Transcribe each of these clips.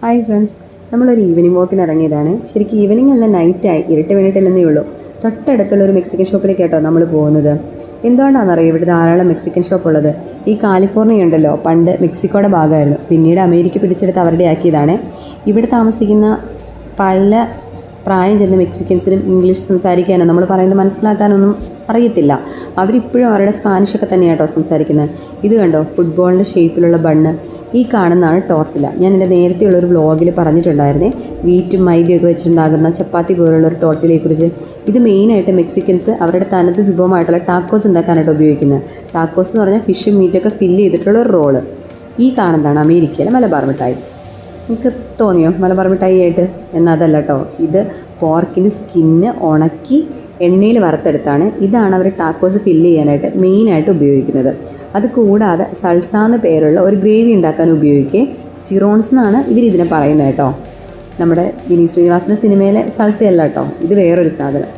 Hi friends, നമ്മളൊരു evening വാക്കിന് ഇറങ്ങിയതാണ്. ശരിക്കും ഈവനിങ് അല്ല, നൈറ്റായി, ഇരുട്ട് വേണ്ടിയിട്ടില്ലെന്നേ ഉള്ളൂ. തൊട്ടടുത്തുള്ളൊരു മെക്സിക്കൻ ഷോപ്പിലേക്ക് കേട്ടോ നമ്മൾ പോകുന്നത്. എന്തുകൊണ്ടാണെന്നറിയോ ഇവിടെ ധാരാളം മെക്സിക്കൻ ഷോപ്പ് ഉള്ളത്? ഈ കാലിഫോർണിയ ഉണ്ടല്ലോ, പണ്ട് മെക്സിക്കോയുടെ ഭാഗമായിരുന്നു, പിന്നീട് അമേരിക്ക പിടിച്ചെടുത്ത് അവരുടെ ആക്കിയതാണ്. ഇവിടെ താമസിക്കുന്ന പല പ്രായം ചെന്ന മെക്സിക്കൻസിനും ഇംഗ്ലീഷ് സംസാരിക്കാനോ നമ്മൾ പറയുന്നത് മനസ്സിലാക്കാനൊന്നും അറിയത്തില്ല. അവരിപ്പോഴും അവരുടെ സ്പാനിഷൊക്കെ തന്നെയാണ് കേട്ടോ സംസാരിക്കുന്നത്. ഇത് കണ്ടോ, ഫുട്ബോളിൻ്റെ ഷേപ്പിലുള്ള ബണ്ണ്. ഈ കാണുന്നതാണ് ടോർട്ടില. ഞാൻ എൻ്റെ നേരത്തെയുള്ളൊരു വ്ളോഗിൽ പറഞ്ഞിട്ടുണ്ടായിരുന്നേ, വീറ്റും മൈദയൊക്കെ വെച്ചിട്ടുണ്ടാകുന്ന ചപ്പാത്തി പോലുള്ളൊരു ടോർട്ടിലയെക്കുറിച്ച്. ഇത് മെയിനായിട്ട് മെക്സിക്കൻസ് അവരുടെ തനത് വിഭവമായിട്ടുള്ള ടാക്കോസ് ഉണ്ടാക്കാനായിട്ട് ഉപയോഗിക്കുന്നത്. ടാക്കോസ് എന്ന് പറഞ്ഞാൽ ഫിഷും മീറ്റൊക്കെ ഫില്ല് ചെയ്തിട്ടുള്ള ഒരു റോള്. ഈ കാണുന്നതാണ് അമേരിക്കയിലെ മലബാർ മിഠായി. നിങ്ങൾക്ക് തോന്നിയോ മലബാർ മിഠായി ആയിട്ട്? എന്നാൽ അതല്ല കേട്ടോ, ഇത് പോർക്കിൻ്റെ സ്കിന്ന് ഉണക്കി എണ്ണയിൽ വറുത്തെടുത്താണ്. ഇതാണ് അവർ ടാക്കോസ് ഫില്ല് ചെയ്യാനായിട്ട് മെയിനായിട്ട് ഉപയോഗിക്കുന്നത്. അത് കൂടാതെ സൾസ എന്ന് പേരുള്ള ഒരു ഗ്രേവി ഉണ്ടാക്കാൻ ഉപയോഗിക്കുക. ചിറോൺസ് എന്നാണ് ഇവരിതിനെ പറയുന്നത് കേട്ടോ. നമ്മുടെ വിനീത് ശ്രീനിവാസൻ്റെ സിനിമയിലെ സൾസയല്ല കേട്ടോ, ഇത് വേറൊരു സാധനം.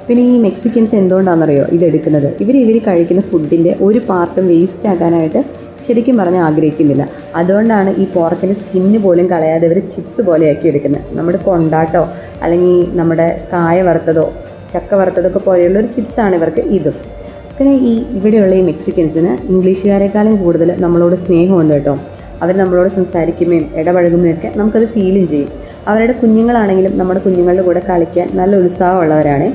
പിന്നെ ഈ മെക്സിക്കൻസ് എന്തുകൊണ്ടാണെന്നറിയോ ഇതെടുക്കുന്നത്? ഇവർ കഴിക്കുന്ന ഫുഡിൻ്റെ ഒരു പാർട്ടും വേസ്റ്റ് ആക്കാനായിട്ട് ശരിക്കും പറഞ്ഞാൽ ആഗ്രഹിക്കുന്നില്ല. അതുകൊണ്ടാണ് ഈ പോർക്കിൻ്റെ സ്കിന്ന് പോലും കളയാതെ ഇവർ ചിപ്സ് പോലെയാക്കി എടുക്കുന്നത്. നമ്മുടെ കൊണ്ടാട്ടോ അല്ലെങ്കിൽ നമ്മുടെ കായ വറുത്തതോ ചക്ക വറുത്തതൊക്കെ പോലെയുള്ളൊരു ചിപ്സാണ് ഇവർക്ക് ഇതും. പിന്നെ ഇവിടെയുള്ള ഈ മെക്സിക്കൻസിന് ഇംഗ്ലീഷുകാരെക്കാളും കൂടുതൽ നമ്മളോട് സ്നേഹമുണ്ട് കേട്ടോ. അവർ നമ്മളോട് സംസാരിക്കുമ്പോഴും ഇടപഴകുമ്പോഴൊക്കെ നമുക്കത് ഫീലും ചെയ്യും. അവരുടെ കുഞ്ഞുങ്ങളാണെങ്കിലും നമ്മുടെ കുഞ്ഞുങ്ങളുടെ കൂടെ കളിക്കാൻ നല്ല ഉത്സാഹമുള്ളവരാണ്.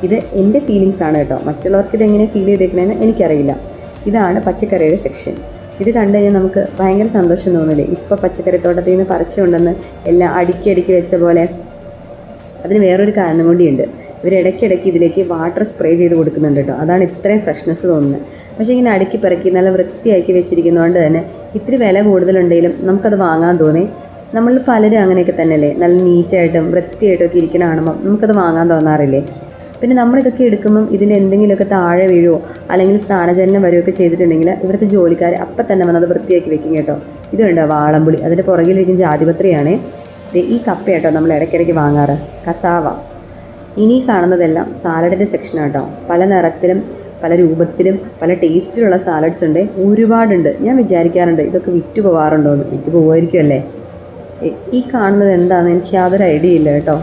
ഇത് എൻ്റെ ഫീലിങ്സ് ആണ് കേട്ടോ. മറ്റുള്ളവർക്ക് ഇതെങ്ങനെ ഫീൽ ചെയ്തേക്കണമെന്ന് എനിക്കറിയില്ല. ഇതാണ് പച്ചക്കറിയുടെ സെക്ഷൻ. ഇത് കണ്ടു കഴിഞ്ഞാൽ നമുക്ക് ഭയങ്കര സന്തോഷം തോന്നില്ലേ? ഇപ്പോൾ പച്ചക്കറിത്തോട്ടത്തിൽ നിന്ന് പറിച്ചുകൊണ്ടെന്ന് എല്ലാം അടുക്കി വെച്ച പോലെ. അതിന് വേറൊരു കാരണം കൂടിയുണ്ട്. ഇവർ ഇടയ്ക്കിടയ്ക്ക് ഇതിലേക്ക് വാട്ടർ സ്പ്രേ ചെയ്ത് കൊടുക്കുന്നുണ്ട് കേട്ടോ. അതാണ് ഇത്രയും ഫ്രഷ്നെസ് തോന്നുന്നത്. പക്ഷേ ഇങ്ങനെ അടുക്കി പിറക്കി നല്ല വൃത്തിയാക്കി വെച്ചിരിക്കുന്നതുകൊണ്ട് തന്നെ ഇത്തിരി വില കൂടുതലുണ്ടെങ്കിലും നമുക്കത് വാങ്ങാൻ തോന്നി. നമ്മൾ പലരും അങ്ങനെയൊക്കെ തന്നെയല്ലേ, നല്ല നീറ്റായിട്ടും വൃത്തിയായിട്ടൊക്കെ ഇരിക്കണ കാണുമ്പം നമുക്കത് വാങ്ങാൻ തോന്നാറില്ലേ? പിന്നെ നമ്മളിതൊക്കെ എടുക്കുമ്പം ഇതിൻ്റെ എന്തെങ്കിലുമൊക്കെ താഴെ വീഴുമോ അല്ലെങ്കിൽ സ്ഥാനചലനം വരുമൊക്കെ ചെയ്തിട്ടുണ്ടെങ്കിൽ ഇവിടുത്തെ ജോലിക്കാർ അപ്പം തന്നെ വന്നത് വൃത്തിയാക്കി വെക്കും കേട്ടോ. ഇത് കണ്ടോ വാളംപുളി, അതിൻ്റെ പുറകിലിരിക്കുന്ന ജാതിപത്രിയാണ്. ഈ കപ്പ കേട്ടോ നമ്മൾ ഇടയ്ക്കിടയ്ക്ക് വാങ്ങാറ്, കസാവ. ഇനി കാണുന്നതെല്ലാം സാലഡിൻ്റെ സെക്ഷനാണ് കേട്ടോ. പല നിറത്തിലും പല രൂപത്തിലും പല ടേസ്റ്റിലുള്ള സാലഡ്സ് ഉണ്ട്, ഒരുപാടുണ്ട്. ഞാൻ വിചാരിക്കാറുണ്ട് ഇതൊക്കെ വിറ്റ് പോകാറുണ്ടോയെന്ന്. വിറ്റ് പോകുമായിരിക്കും അല്ലേ? ഈ കാണുന്നത് എന്താണെന്ന് എനിക്ക് യാതൊരു ഐഡിയ ഇല്ല കേട്ടോ.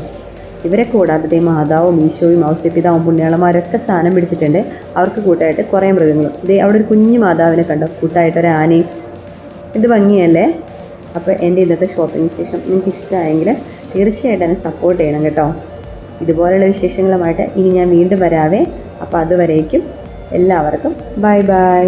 ഇവരെ കൂടാതെ മാതാവും ഈശോയും ഔസേപ്പിതാവും പുണ്യാളന്മാരൊക്കെ സ്ഥാനം പിടിച്ചിട്ടുണ്ട്. അവർക്ക് കൂട്ടായിട്ട് കുറേ മൃഗങ്ങളും. അവിടെ ഒരു കുഞ്ഞു മാതാവിനെ കണ്ടോ, കൂട്ടായിട്ടൊരു ആനയും. ഇത് ഭംഗിയല്ലേ? അപ്പോൾ എൻ്റെ ഇന്നത്തെ ഷോപ്പിംഗ് വിശേഷം നിങ്ങൾക്ക് ഇഷ്ടമായെങ്കിൽ തീർച്ചയായിട്ടും എന്നെ സപ്പോർട്ട് ചെയ്യണം കേട്ടോ. ഇതുപോലെയുള്ള വിശേഷങ്ങളുമായിട്ട് ഇനി ഞാൻ വീണ്ടും വരാവേ. അപ്പോൾ അതുവരേക്കും എല്ലാവർക്കും ബൈ ബൈ.